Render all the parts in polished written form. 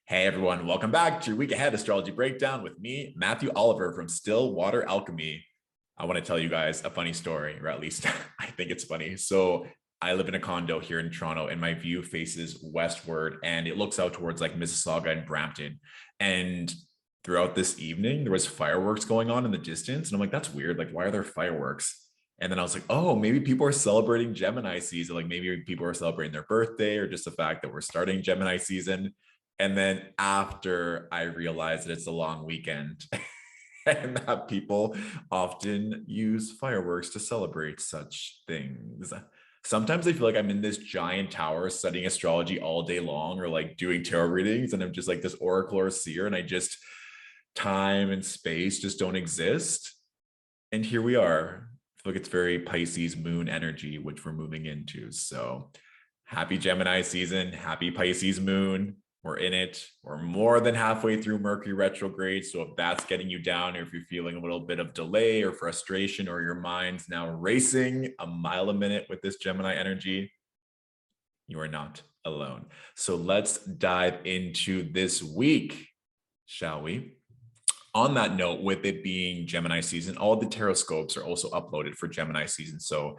Hey everyone, welcome back to your week ahead astrology breakdown with me, Matthew Oliver from Stillwater Alchemy. I want to tell you guys a funny story, or at least I think it's funny. So I live in a condo here in Toronto and my view faces westward and it looks out towards like Mississauga and Brampton. And throughout this evening, there was fireworks going on in the distance. And I'm like, that's weird. Like, why are there fireworks? And then I was like, oh, maybe people are celebrating Gemini season. Like maybe people are celebrating their birthday or just the fact that we're starting Gemini season. And then after I realized that it's a long weekend and that people often use fireworks to celebrate such things. Sometimes I feel like I'm in this giant tower studying astrology all day long or like doing tarot readings and I'm just like this oracle or seer and I just time and space just don't exist. And here we are. I feel like it's very Pisces moon energy, which we're moving into. So happy Gemini season, happy Pisces moon. We're in it. We're more than halfway through Mercury retrograde. So if that's getting you down, or if you're feeling a little bit of delay or frustration, or your mind's now racing a mile a minute with this Gemini energy, you are not alone. So let's dive into this week, shall we? On that note, with it being Gemini season, all the tarot scopes are also uploaded for Gemini season. So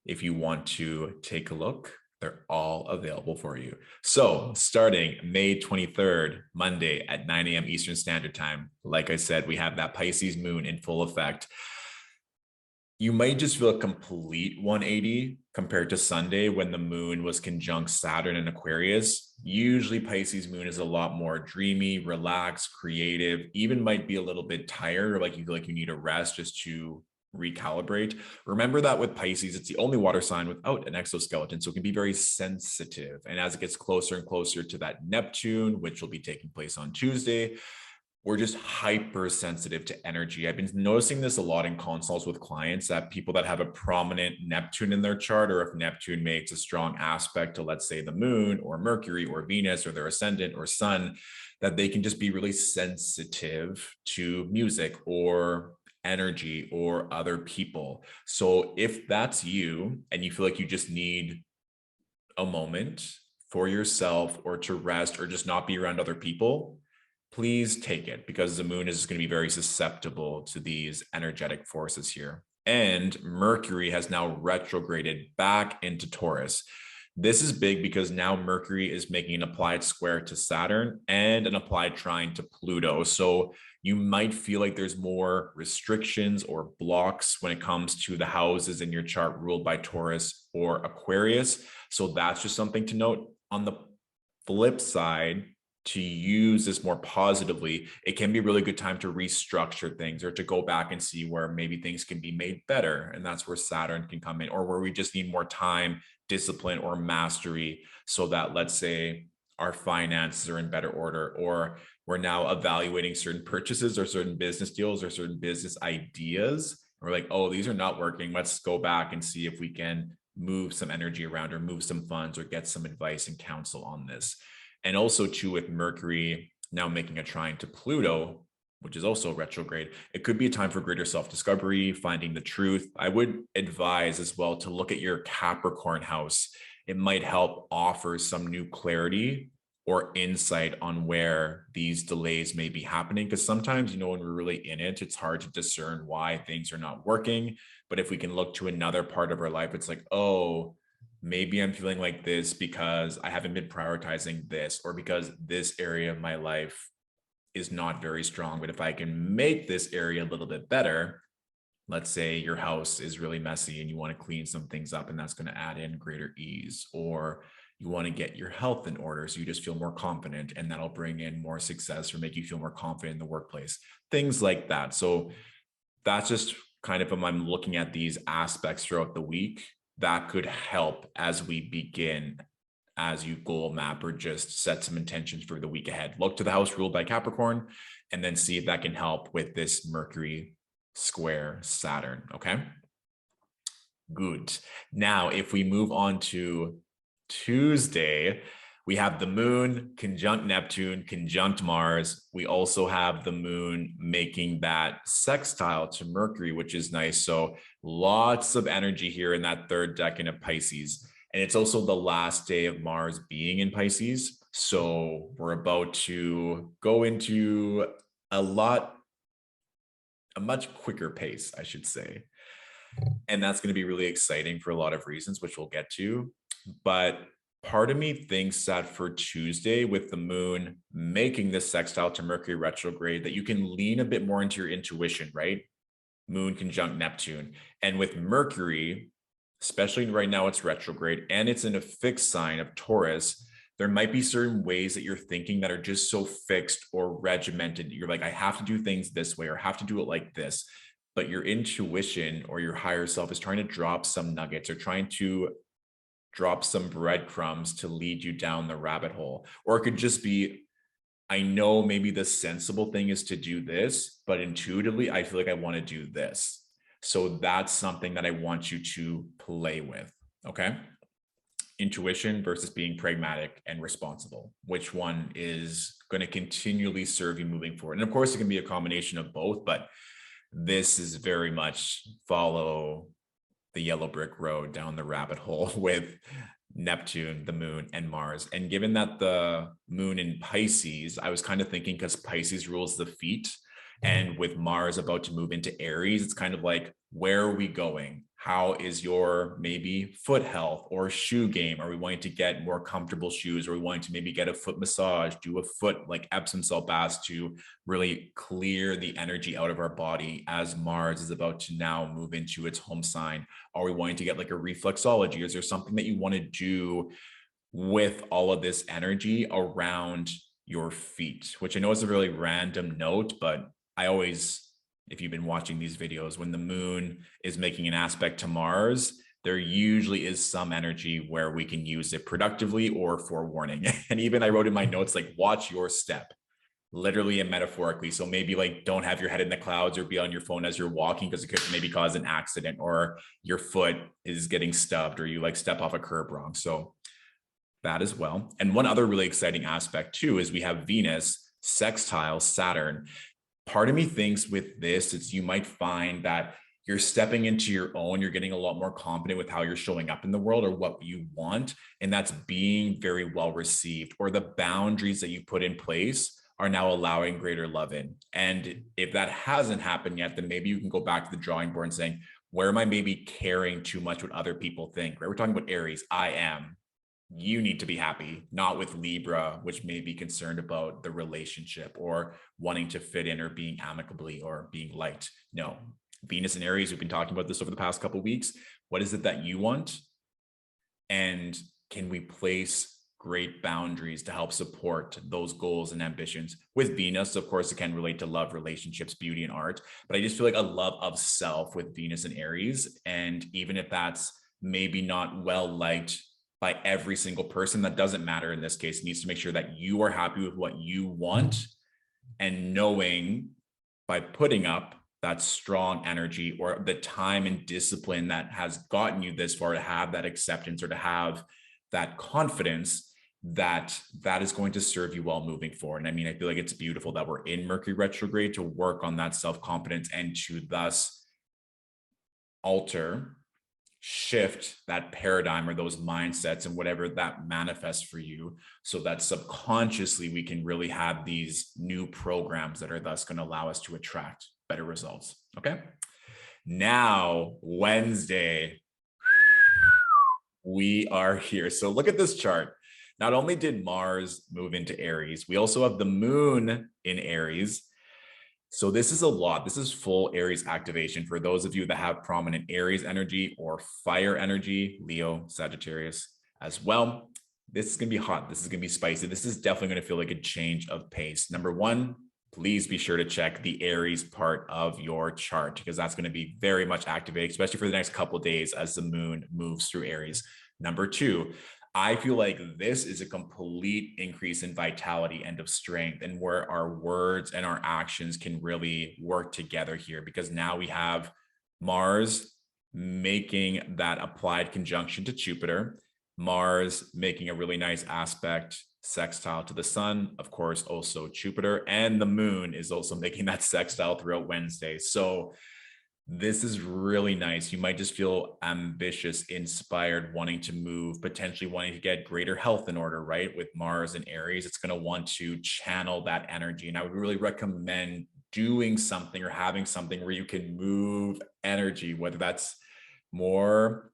if you want to take a look, they're all available for you. So starting May 23rd, Monday at 9 a.m. Eastern Standard Time, like I said, we have that Pisces moon in full effect. You might just feel a complete 180 compared to Sunday when the moon was conjunct Saturn and Aquarius. Usually Pisces moon is a lot more dreamy, relaxed, creative, even might be a little bit tired or like you feel like you need a rest just to recalibrate. Remember that with Pisces, it's the only water sign without an exoskeleton, so it can be very sensitive. And as it gets closer and closer to that Neptune, which will be taking place on Tuesday, we're just hypersensitive to energy. I've been noticing this a lot in consults with clients that people that have a prominent Neptune in their chart, or if Neptune makes a strong aspect to, let's say, the moon or Mercury or Venus or their ascendant or sun, that they can just be really sensitive to music or energy or other people. So if that's you and you feel like you just need a moment for yourself or to rest or just not be around other people, please take it, because the moon is going to be very susceptible to these energetic forces here. And Mercury has now retrograded back into Taurus. This is big because now Mercury is making an applied square to Saturn and an applied trine to Pluto. So you might feel like there's more restrictions or blocks when it comes to the houses in your chart ruled by Taurus or Aquarius. So that's just something to note. On the flip side, to use this more positively, it can be a really good time to restructure things or to go back and see where maybe things can be made better. And that's where Saturn can come in, or where we just need more time, discipline, or mastery so that, let's say, our finances are in better order, or we're now evaluating certain purchases or certain business deals or certain business ideas. We're like, oh, these are not working. Let's go back and see if we can move some energy around or move some funds or get some advice and counsel on this. And also too, with Mercury now making a trine to Pluto, which is also retrograde, it could be a time for greater self-discovery, finding the truth. I would advise as well to look at your Capricorn house. It might help offer some new clarity or insight on where these delays may be happening. Because sometimes, you know, when we're really in it, it's hard to discern why things are not working. But if we can look to another part of our life, it's like, oh, maybe I'm feeling like this because I haven't been prioritizing this, or because this area of my life is not very strong. But if I can make this area a little bit better, let's say your house is really messy and you want to clean some things up, and that's going to add in greater ease, or you want to get your health in order so you just feel more confident, and that'll bring in more success or make you feel more confident in the workplace, things like that. So that's just kind of, when I'm looking at these aspects throughout the week, that could help as we begin, as you goal map or just set some intentions for the week ahead. Look to the house ruled by Capricorn and then see if that can help with this Mercury square Saturn. Okay, good. Now, if we move on to Tuesday, we have the moon conjunct Neptune, conjunct Mars. We also have the moon making that sextile to Mercury, which is nice. So lots of energy here in that third decan of Pisces. And it's also the last day of Mars being in Pisces. So we're about to go into a much quicker pace, I should say. And that's going to be really exciting for a lot of reasons, which we'll get to. But part of me thinks that for Tuesday, with the moon making this sextile to Mercury retrograde, that you can lean a bit more into your intuition, right? Moon conjunct Neptune. And with Mercury, especially right now, it's retrograde and it's in a fixed sign of Taurus. There might be certain ways that you're thinking that are just so fixed or regimented. You're like, I have to do things this way or have to do it like this. But your intuition or your higher self is trying to drop some nuggets or trying to drop some breadcrumbs to lead you down the rabbit hole. Or it could just be, I know maybe the sensible thing is to do this, but intuitively, I feel like I want to do this. So that's something that I want you to play with. Okay. Intuition versus being pragmatic and responsible. Which one is going to continually serve you moving forward? And of course, it can be a combination of both, but this is very much follow the yellow brick road down the rabbit hole with Neptune, the moon, and Mars. And given that the moon in Pisces, I was kind of thinking because Pisces rules the feet, and with Mars about to move into Aries, it's kind of like, where are we going? How is your maybe foot health or shoe game? Are we wanting to get more comfortable shoes? Are we wanting to maybe get a foot massage, do a foot like Epsom salt baths to really clear the energy out of our body as Mars is about to now move into its home sign? Are we wanting to get like a reflexology? Is there something that you want to do with all of this energy around your feet? Which I know is a really random note, but I always, if you've been watching these videos, when the moon is making an aspect to Mars, there usually is some energy where we can use it productively or for warning. And even I wrote in my notes, like, watch your step, literally and metaphorically. So maybe like don't have your head in the clouds or be on your phone as you're walking, because it could maybe cause an accident, or your foot is getting stubbed, or you like step off a curb wrong. So that as well. And one other really exciting aspect too is we have Venus sextile Saturn. Part of me thinks with this, it's you might find that you're stepping into your own, you're getting a lot more confident with how you're showing up in the world or what you want. And that's being very well received, or the boundaries that you put in place are now allowing greater love in. And if that hasn't happened yet, then maybe you can go back to the drawing board and saying, where am I maybe caring too much what other people think, right? We're talking about Aries. I am. You need to be happy, not with Libra, which may be concerned about the relationship or wanting to fit in or being amicably or being liked. No, Venus and Aries, we've been talking about this over the past couple of weeks. What is it that you want? And can we place great boundaries to help support those goals and ambitions? With Venus, of course, it can relate to love, relationships, beauty, and art. But I just feel like a love of self with Venus and Aries. And even if that's maybe not well liked by every single person, that doesn't matter in this case. It needs to make sure that you are happy with what you want, and knowing by putting up that strong energy or the time and discipline that has gotten you this far to have that acceptance or to have that confidence, that that is going to serve you well moving forward. And I mean, I feel like it's beautiful that we're in Mercury retrograde to work on that self-confidence and to thus shift that paradigm or those mindsets and whatever that manifests for you, so that subconsciously we can really have these new programs that are thus going to allow us to attract better results. Okay. Now, Wednesday, we are here. So look at this chart. Not only did Mars move into Aries, we also have the moon in Aries. So this is a lot. This is full Aries activation for those of you that have prominent Aries energy or fire energy, Leo, Sagittarius as well. This is going to be hot. This is going to be spicy. This is definitely going to feel like a change of pace. Number one, please be sure to check the Aries part of your chart, because that's going to be very much activated, especially for the next couple of days as the moon moves through Aries. Number two, I feel like this is a complete increase in vitality and of strength, and where our words and our actions can really work together here, because now we have Mars making that applied conjunction to Jupiter, Mars making a really nice aspect sextile to the sun, of course, also Jupiter, and the moon is also making that sextile throughout Wednesday. So This is really nice. You might just feel ambitious, inspired, wanting to move, potentially wanting to get greater health in order, right? With Mars and Aries, it's going to want to channel that energy. And I would really recommend doing something or having something where you can move energy, whether that's more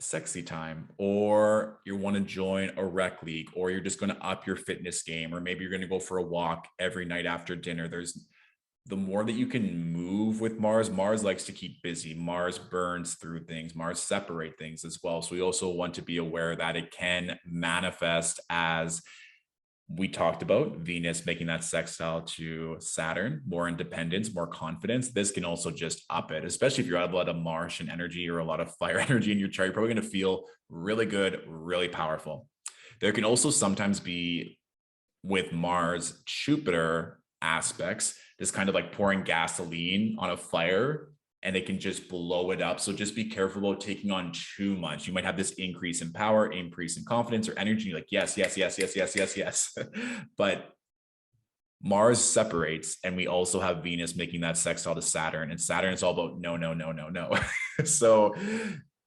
sexy time, or you want to join a rec league, or you're just going to up your fitness game, or maybe you're going to go for a walk every night after dinner. There's the more that you can move with Mars. Mars likes to keep busy. Mars burns through things. Mars separate things as well. So we also want to be aware that it can manifest as we talked about Venus making that sextile to Saturn, more independence, more confidence. This can also just up it, especially if you have a lot of Martian energy or a lot of fire energy in your chart. You're probably going to feel really good, really powerful. There can also sometimes be, with Mars, Jupiter aspects, this kind of like pouring gasoline on a fire, and it can just blow it up. So just be careful about taking on too much. You might have this increase in power, increase in confidence or energy. You're like, yes, yes, yes, yes, yes, yes, yes. But Mars separates, and we also have Venus making that sextile to Saturn, and Saturn is all about no, no, no, no, no. So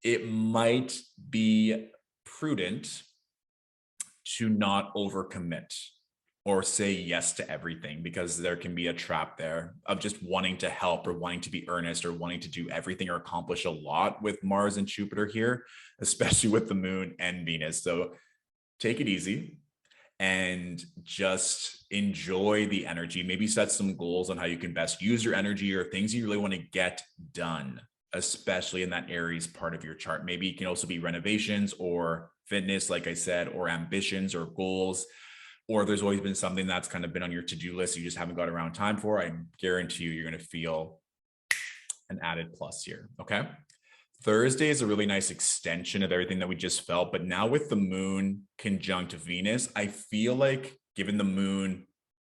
it might be prudent to not overcommit or say yes to everything, because there can be a trap there of just wanting to help or wanting to be earnest or wanting to do everything or accomplish a lot with Mars and Jupiter here, especially with the moon and Venus. So take it easy and just enjoy the energy. Maybe set some goals on how you can best use your energy or things you really want to get done, especially in that Aries part of your chart. Maybe it can also be renovations or fitness, like I said, or ambitions or goals. Or there's always been something that's kind of been on your to-do list you just haven't got around time for. I guarantee you, you're going to feel an added plus here. Okay. Thursday is a really nice extension of everything that we just felt. But now with the moon conjunct Venus, I feel like, given the moon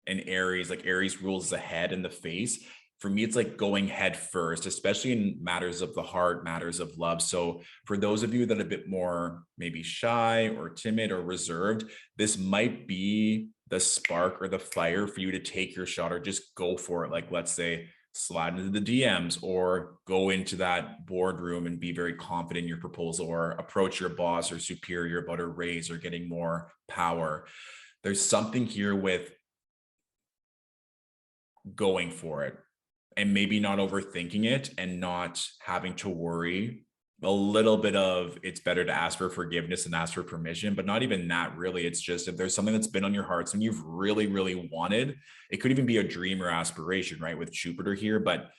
and Aries, like Aries rules the head and the face. For me, it's like going head first, especially in matters of the heart, matters of love. So for those of you that are a bit more maybe shy or timid or reserved, this might be the spark or the fire for you to take your shot or just go for it. Like, let's say, slide into the DMs or go into that boardroom and be very confident in your proposal, or approach your boss or superior about a raise or getting more power. There's something here with going for it and maybe not overthinking it and not having to worry. A little bit of, it's better to ask for forgiveness and ask for permission, but not even that really. It's just, if there's something that's been on your heart, something you've really, really wanted, it could even be a dream or aspiration, right? With Jupiter here, but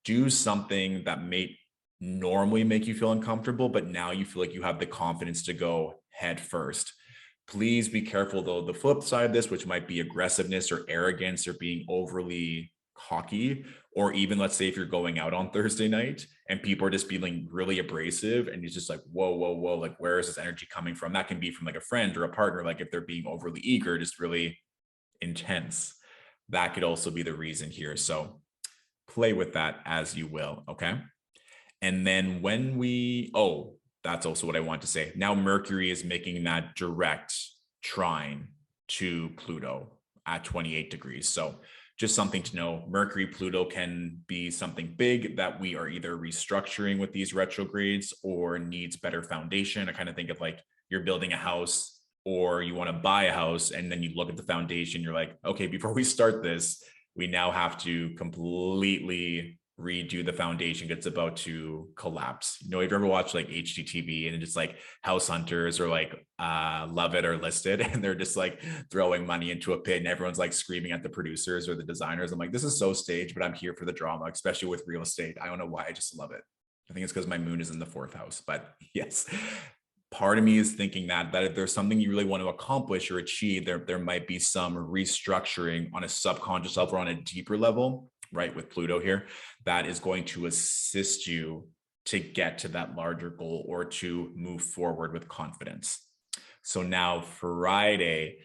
do something that may normally make you feel uncomfortable, but now you feel like you have the confidence to go head first. Please be careful though. The flip side of this, which might be aggressiveness or arrogance or being overly cocky, or even, let's say, if you're going out on Thursday night and people are just feeling really abrasive and it's just like, whoa, whoa, whoa, like, where is this energy coming from? That can be from like a friend or a partner. Like if they're being overly eager, just really intense, that could also be the reason here. So play with that as you will. Okay. And then when that's also what I want to say. Now Mercury is making that direct trine to Pluto at 28 degrees. So just something to know, Mercury, Pluto can be something big that we are either restructuring with these retrogrades or needs better foundation. I kind of think of like you're building a house or you want to buy a house, and then you look at the foundation, you're like, okay, before we start this, we now have to completely redo the foundation because it's about to collapse. You know, if you ever watch like HGTV and it's like House Hunters or like Love It or Listed, and they're just like throwing money into a pit and everyone's like screaming at the producers or the designers. I'm like, this is so staged, but I'm here for the drama, especially with real estate. I don't know why, I just love it. I think it's because my moon is in the 4th house, but yes. Part of me is thinking that if there's something you really want to accomplish or achieve, there might be some restructuring on a subconscious level or on a deeper level, right? With Pluto here, that is going to assist you to get to that larger goal or to move forward with confidence. So now Friday,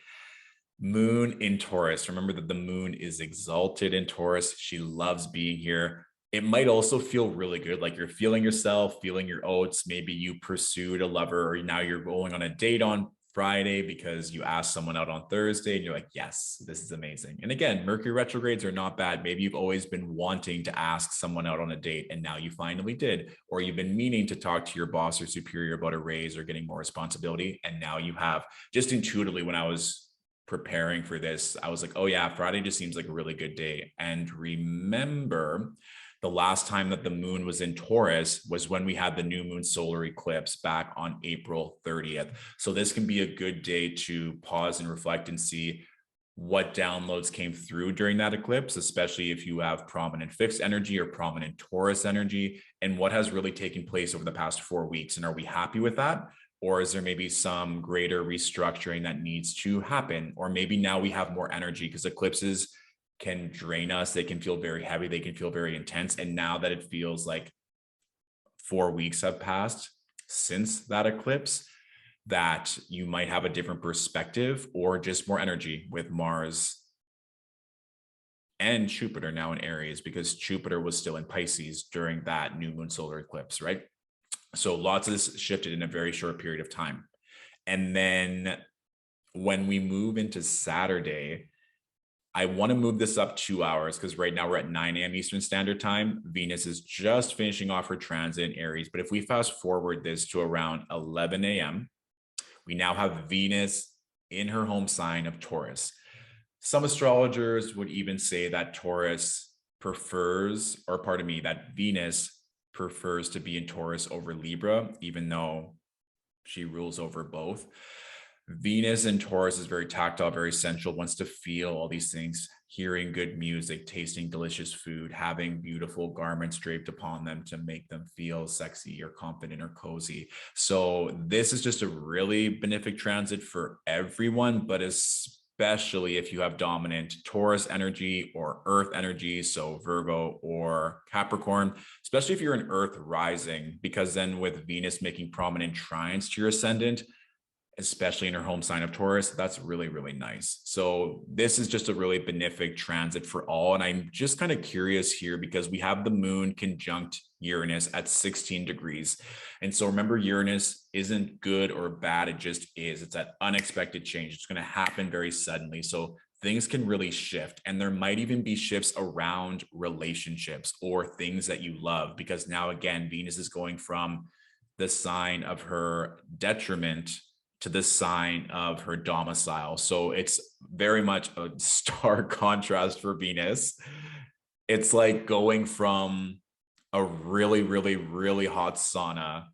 moon in Taurus. Remember that the moon is exalted in Taurus. She loves being here. It might also feel really good, like you're feeling yourself, feeling your oats. Maybe you pursued a lover, or now you're going on a date on Friday because you asked someone out on Thursday and you're like, yes, this is amazing. And again, Mercury retrogrades are not bad. Maybe you've always been wanting to ask someone out on a date and now you finally did, or you've been meaning to talk to your boss or superior about a raise or getting more responsibility. And now you have. Just intuitively, when I was preparing for this, I was like, oh yeah, Friday just seems like a really good day. And remember, the last time that the moon was in Taurus was when we had the new moon solar eclipse back on April 30th. So this can be a good day to pause and reflect and see what downloads came through during that eclipse, especially if you have prominent fixed energy or prominent Taurus energy, and what has really taken place over the past 4 weeks. And are we happy with that? Or is there maybe some greater restructuring that needs to happen? Or maybe now we have more energy, because eclipses can drain us. They can feel very heavy. They can feel very intense. And now that it feels like 4 weeks have passed since that eclipse, that you might have a different perspective or just more energy with Mars and Jupiter now in Aries, because Jupiter was still in Pisces during that new moon solar eclipse, right? So lots of this shifted in a very short period of time. And then when we move into Saturday, I want to move this up 2 hours because right now we're at 9 a.m. Eastern Standard Time. Venus is just finishing off her transit in Aries. But if we fast forward this to around 11 a.m., we now have Venus in her home sign of Taurus. Some astrologers would even say that Taurus prefers, or pardon me, that Venus prefers to be in Taurus over Libra, even though she rules over both. Venus in Taurus is very tactile, very sensual, wants to feel all these things, hearing good music, tasting delicious food, having beautiful garments draped upon them to make them feel sexy or confident or cozy. So this is just a really benefic transit for everyone, but especially if you have dominant Taurus energy or Earth energy, so Virgo or Capricorn, especially if you're an Earth rising, because then with Venus making prominent trines to your ascendant, especially in her home sign of Taurus, that's really, really nice. So this is just a really benefic transit for all. And I'm just kind of curious here because we have the moon conjunct Uranus at 16 degrees. And so remember, Uranus isn't good or bad. It just is. It's that unexpected change. It's going to happen very suddenly. So things can really shift. And there might even be shifts around relationships or things that you love, because now, again, Venus is going from the sign of her detriment to the sign of her domicile. So it's very much a stark contrast for Venus. It's like going from a really, really, really hot sauna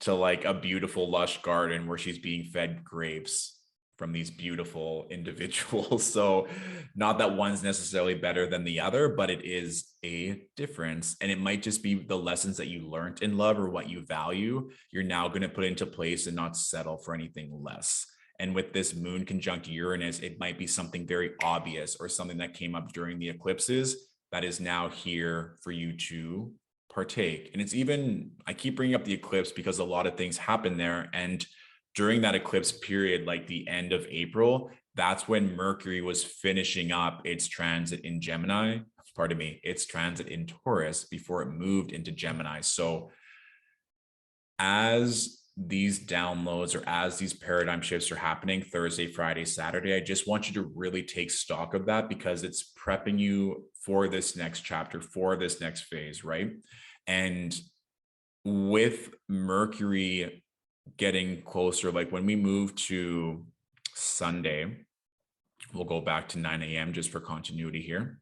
to like a beautiful lush garden where she's being fed grapes from these beautiful individuals. So not that one's necessarily better than the other, but it is a difference. And it might just be the lessons that you learned in love or what you value, you're now going to put into place and not settle for anything less. And with this moon conjunct Uranus, it might be something very obvious or something that came up during the eclipses that is now here for you to partake. And it's even, I keep bringing up the eclipse because a lot of things happen there. And during that eclipse period, like the end of April, that's when Mercury was finishing up its transit in Gemini, pardon me, its transit in Taurus before it moved into Gemini. So as these downloads or as these paradigm shifts are happening Thursday, Friday, Saturday, I just want you to really take stock of that because it's prepping you for this next chapter, for this next phase, right? And with Mercury getting closer, like when we move to Sunday, we'll go back to 9 a.m. just for continuity here.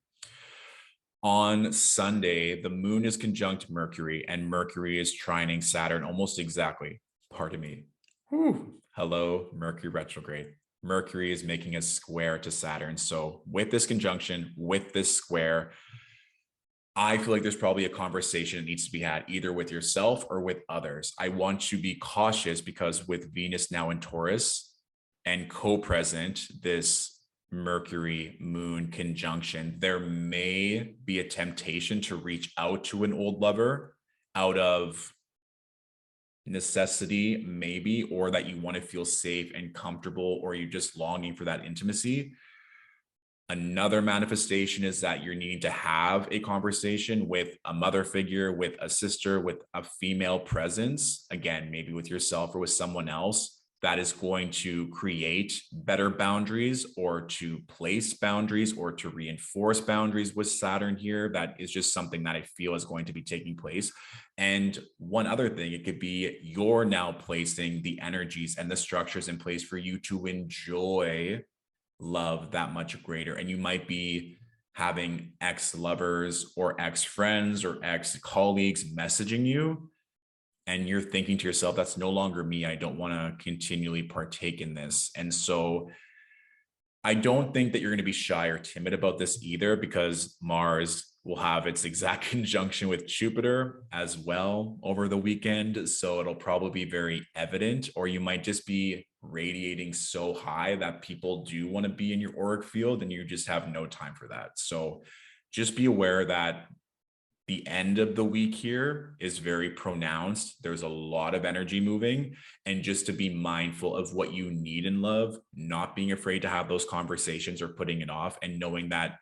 On Sunday, the moon is conjunct Mercury and Mercury is trining Saturn almost exactly. Pardon me. Whew. Hello, Mercury retrograde. Mercury is making a square to Saturn. So with this conjunction, with this square, I feel like there's probably a conversation that needs to be had either with yourself or with others. I want to be cautious because with Venus now in Taurus and co-present this Mercury moon conjunction, there may be a temptation to reach out to an old lover out of necessity, maybe, or that you want to feel safe and comfortable, or you're just longing for that intimacy. Another manifestation is that you're needing to have a conversation with a mother figure, with a sister, with a female presence, again, maybe with yourself or with someone else, that is going to create better boundaries or to place boundaries or to reinforce boundaries with Saturn here. That is just something that I feel is going to be taking place. And one other thing, it could be you're now placing the energies and the structures in place for you to enjoy love that much greater. And you might be having ex-lovers or ex-friends or ex-colleagues messaging you, and you're thinking to yourself, that's no longer me. I don't want to continually partake in this. And so I don't think that you're going to be shy or timid about this either, because Mars will have its exact conjunction with Jupiter as well over the weekend. So it'll probably be very evident, or you might just be radiating so high that people do want to be in your auric field and you just have no time for that. So just be aware that the end of the week here is very pronounced. There's a lot of energy moving, and just to be mindful of what you need in love, not being afraid to have those conversations or putting it off, and knowing that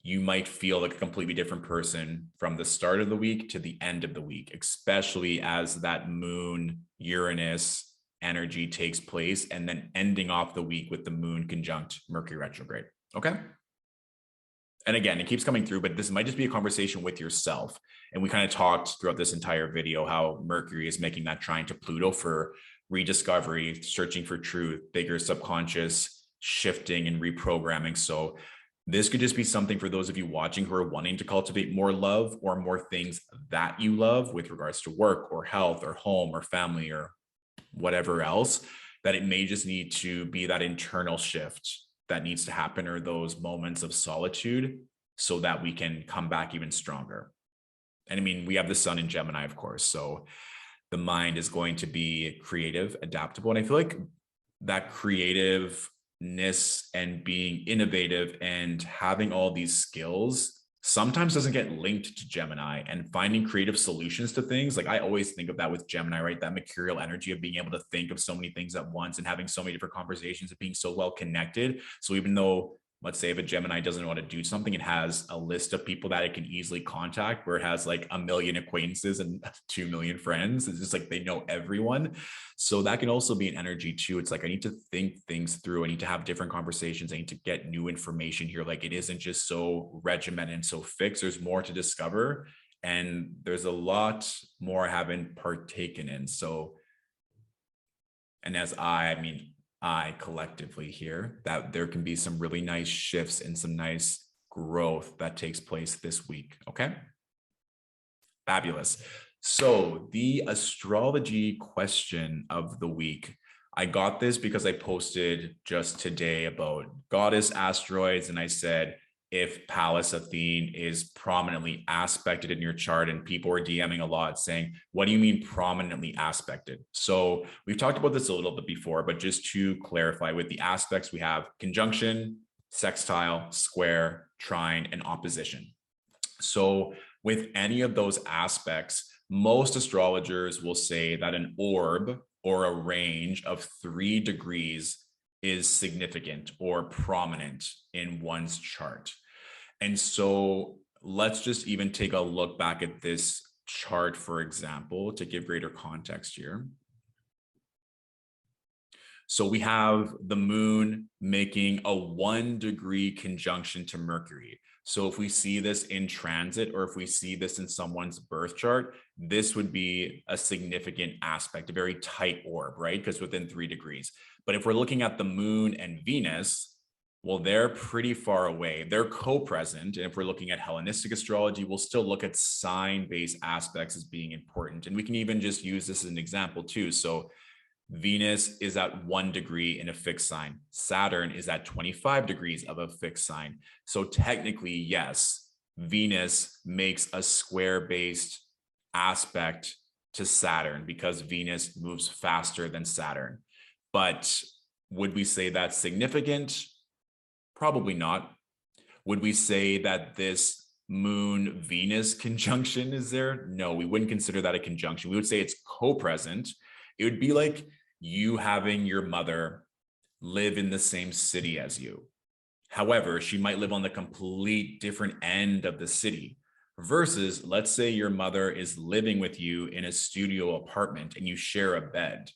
you might feel like a completely different person from the start of the week to the end of the week, especially as that moon Uranus energy takes place, and then ending off the week with the moon conjunct Mercury retrograde. Okay. And again, it keeps coming through, but this might just be a conversation with yourself. And we kind of talked throughout this entire video how Mercury is making that trine to Pluto for rediscovery, searching for truth, bigger subconscious shifting and reprogramming. So this could just be something for those of you watching who are wanting to cultivate more love or more things that you love with regards to work or health or home or family or whatever else, that it may just need to be that internal shift that needs to happen, or those moments of solitude, so that we can come back even stronger. And I mean, we have the sun in Gemini, of course, so the mind is going to be creative, adaptable. And I feel like that creativeness and being innovative and having all these skills sometimes doesn't get linked to Gemini, and finding creative solutions to things. Like I always think of that with Gemini, right? That mercurial energy of being able to think of so many things at once and having so many different conversations and being so well connected. So even though, let's say if a Gemini doesn't want to do something, it has a list of people that it can easily contact, where it has like 1 million acquaintances and 2 million friends. It's just like they know everyone. So that can also be an energy too. It's like, I need to think things through. I need to have different conversations. I need to get new information here. Like it isn't just so regimented and so fixed. There's more to discover. And there's a lot more I haven't partaken in. So, and as I mean, I collectively here, that there can be some really nice shifts and some nice growth that takes place this week. Okay. Fabulous. So the astrology question of the week, I got this because I posted just today about goddess asteroids. And I said, if Pallas Athene is prominently aspected in your chart, and people are DMing a lot saying, what do you mean prominently aspected? So we've talked about this a little bit before, but just to clarify, with the aspects, we have conjunction, sextile, square, trine, and opposition. So with any of those aspects, most astrologers will say that an orb or a range of 3 degrees is significant or prominent in one's chart. And so let's just even take a look back at this chart, for example, to give greater context here. So we have the moon making a 1 degree conjunction to Mercury. So if we see this in transit, or if we see this in someone's birth chart, this would be a significant aspect, a very tight orb, right? Because within 3 degrees. But if we're looking at the moon and Venus, well, they're pretty far away. They're co-present. And if we're looking at Hellenistic astrology, we'll still look at sign-based aspects as being important. And we can even just use this as an example too. So Venus is at 1 degree in a fixed sign. Saturn is at 25 degrees of a fixed sign. So technically, yes, Venus makes a square-based aspect to Saturn because Venus moves faster than Saturn. But would we say that's significant? Probably not. Would we say that this moon-Venus conjunction is there? No, we wouldn't consider that a conjunction. We would say it's co-present. It would be like you having your mother live in the same city as you. However, she might live on the complete different end of the city, versus let's say your mother is living with you in a studio apartment and you share a bed.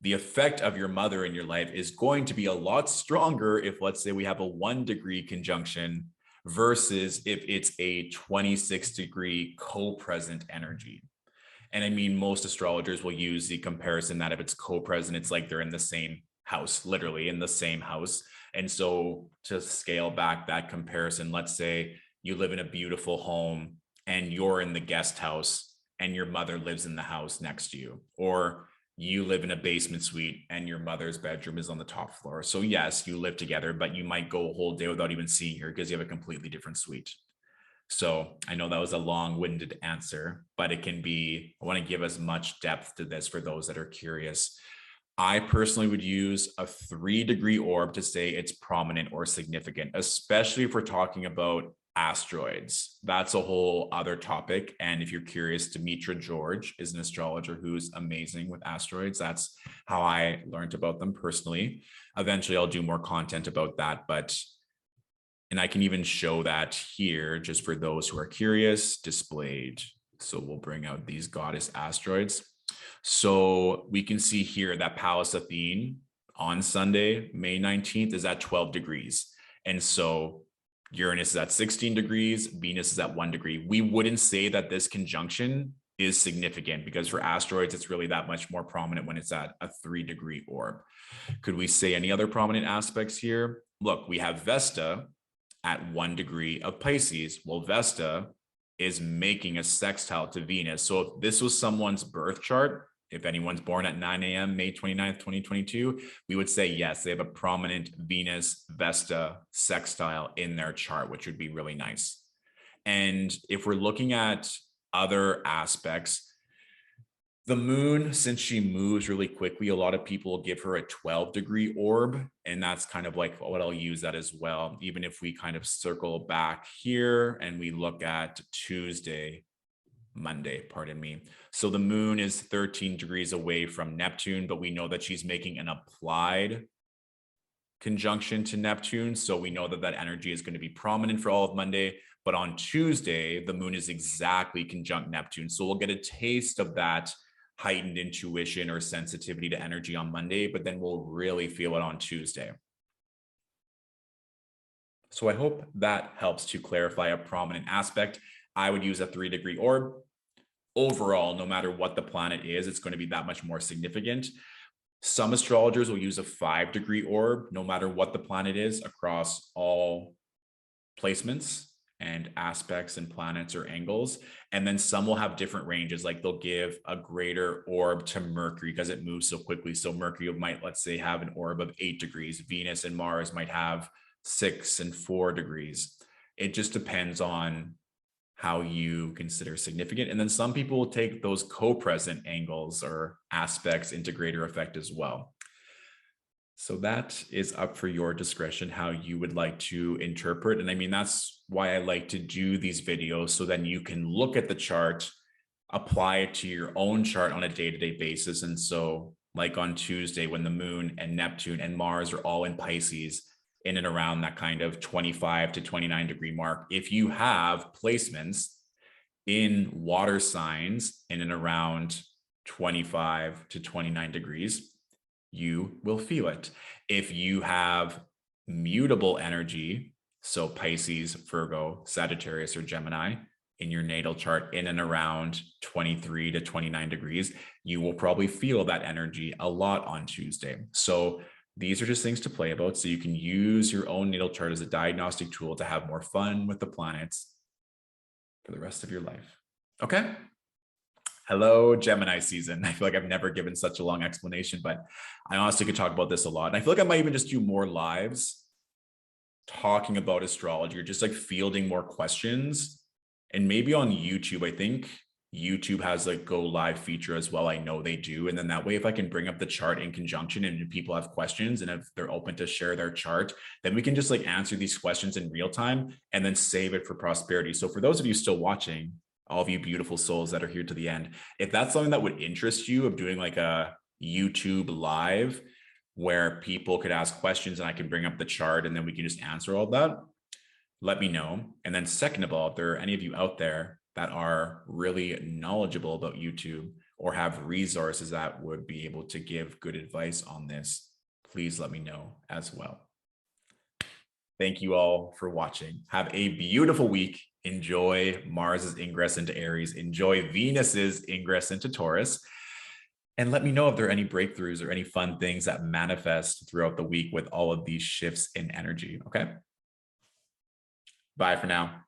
the effect of your mother in your life is going to be a lot stronger if, let's say, we have a 1-degree conjunction versus if it's a 26-degree co-present energy. And I mean, most astrologers will use the comparison that if it's co-present, it's like they're in the same house, literally in the same house. And so to scale back that comparison, let's say you live in a beautiful home and you're in the guest house and your mother lives in the house next to you, or you live in a basement suite and your mother's bedroom is on the top floor. So yes, you live together, but you might go a whole day without even seeing her because you have a completely different suite. So I know that was a long-winded answer, but it can be, I want to give as much depth to this for those that are curious. I personally would use a 3-degree orb to say it's prominent or significant, especially if we're talking about asteroids. That's a whole other topic. And if you're curious, Demetra George is an astrologer who's amazing with asteroids. That's how I learned about them personally. Eventually, I'll do more content about that, and I can even show that here just for those who are curious, displayed. So we'll bring out these goddess asteroids. So we can see here that Pallas Athene on Sunday, May 19th, is at 12 degrees. And so Uranus is at 16 degrees, Venus is at 1 degree. We wouldn't say that this conjunction is significant because for asteroids, it's really that much more prominent when it's at a 3-degree orb. Could we say any other prominent aspects here? Look, we have Vesta at 1 degree of Pisces. Well, Vesta is making a sextile to Venus. So if this was someone's birth chart, if anyone's born at 9 a.m., May 29th, 2022, we would say, yes, they have a prominent Venus Vesta sextile in their chart, which would be really nice. And if we're looking at other aspects, the moon, since she moves really quickly, a lot of people will give her a 12-degree orb, and that's kind of like what I'll use that as well. Even if we kind of circle back here and we look at Monday, pardon me. So the moon is 13 degrees away from Neptune, but we know that she's making an applied conjunction to Neptune. So we know that that energy is going to be prominent for all of Monday. But on Tuesday, the moon is exactly conjunct Neptune. So we'll get a taste of that heightened intuition or sensitivity to energy on Monday, but then we'll really feel it on Tuesday. So I hope that helps to clarify a prominent aspect. I would use a 3-degree orb. Overall, no matter what the planet is, it's going to be that much more significant. Some astrologers will use a 5-degree orb, no matter what the planet is, across all placements and aspects and planets or angles. And then some will have different ranges, like they'll give a greater orb to Mercury because it moves so quickly. So Mercury might, let's say, have an orb of 8 degrees. Venus and Mars might have 6 and 4 degrees. It just depends on how you consider significant. And then some people will take those co-present angles or aspects into greater effect as well. So that is up for your discretion, how you would like to interpret. And I mean, that's why I like to do these videos, so then you can look at the chart, apply it to your own chart on a day-to-day basis. And so like on Tuesday, when the moon and Neptune and Mars are all in Pisces, in and around that kind of 25 to 29 degree mark, if you have placements in water signs in and around 25 to 29 degrees, you will feel it. If you have mutable energy, so Pisces, Virgo, Sagittarius, or Gemini in your natal chart in and around 23 to 29 degrees, you will probably feel that energy a lot on Tuesday. So these are just things to play about, so you can use your own natal chart as a diagnostic tool to have more fun with the planets for the rest of your life. Okay. Hello, Gemini season. I feel like I've never given such a long explanation, but I honestly could talk about this a lot. And I feel like I might even just do more lives talking about astrology, or just like fielding more questions. And maybe on YouTube, I think YouTube has like go live feature as well. I know they do. And then that way, if I can bring up the chart in conjunction and if people have questions and if they're open to share their chart, then we can just like answer these questions in real time and then save it for prosperity. So for those of you still watching, all of you beautiful souls that are here to the end, if that's something that would interest you, of doing like a YouTube live where people could ask questions and I can bring up the chart and then we can just answer all that, let me know. And then second of all, if there are any of you out there that are really knowledgeable about YouTube, or have resources that would be able to give good advice on this, please let me know as well. Thank you all for watching. Have a beautiful week. Enjoy Mars's ingress into Aries. Enjoy Venus's ingress into Taurus. And let me know if there are any breakthroughs or any fun things that manifest throughout the week with all of these shifts in energy. Okay. Bye for now.